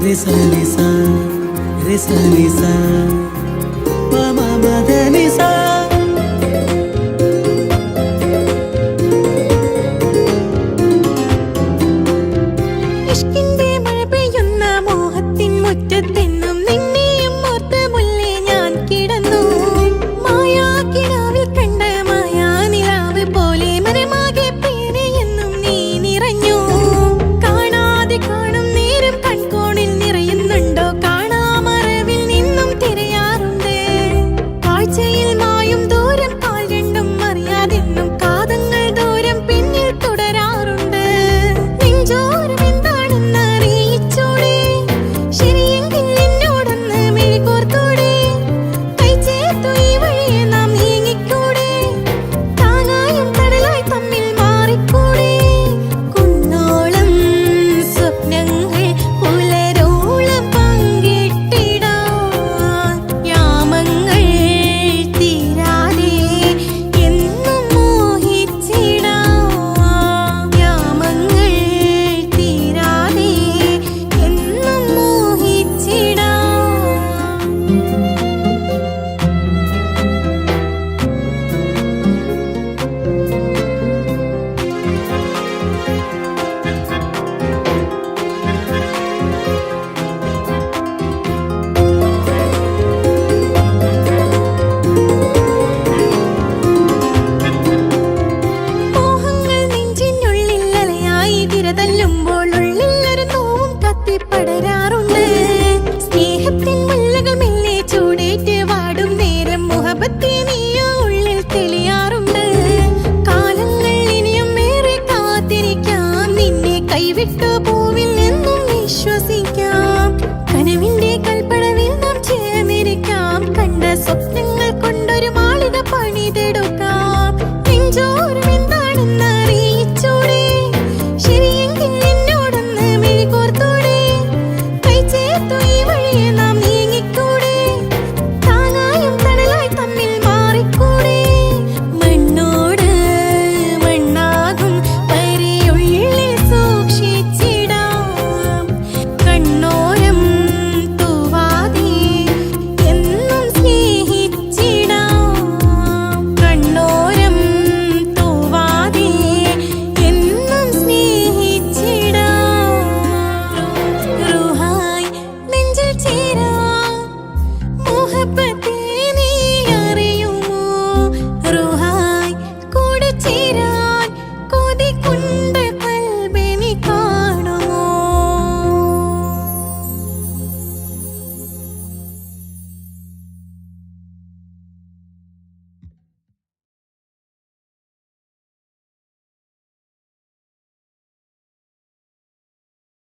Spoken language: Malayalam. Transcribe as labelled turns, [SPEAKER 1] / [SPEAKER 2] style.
[SPEAKER 1] Resalisa, resalisa, mama madanisa.
[SPEAKER 2] ഇഷ്കിന്റെ മഴ പെയ്യുന്ന മോഹത്തിൻ മുറ്റത്തെന്നും നിന്നെയും ഓർത്ത് മുല്ലേ ഞാൻ കിടന്നു. മായാക്കിനാവിൽ കണ്ട മായാനിലാവ് പോലെ മനമാകെ പേരെ എന്നും നീ നിറഞ്ഞു. കാണാതെ കാണും നേരം കൺകോണിൽ നിറയുന്നുണ്ടോ, കാണാമറവിൽ നിന്നും തിരയാറുണ്ട്. കാഴ്ചയിൽ മായും ദൂരം കാൽ രണ്ടും അറിയാതെന്നും കാതങ്ങൾ ദൂരം പിന്നിൽ തുടരാറുണ്ട്. നെഞ്ചോരം തല്ലുമ്പോൾ ഉള്ളിലൊരു നോവും കത്തിപ്പടരാറുണ്ട്. സ്നേഹത്തിൻ മുല്ലകൾ മെല്ലെ ചൂടേറ്റ് വാടും നേരം മുഹബത്തെ നീയോ ഉള്ളിൽ തെളിയാറുണ്ട്. കാലങ്ങൾ ഇനിയും ഏറെ കാത്തിരിക്കാം, നിന്നെ കൈവിട്ടു പോ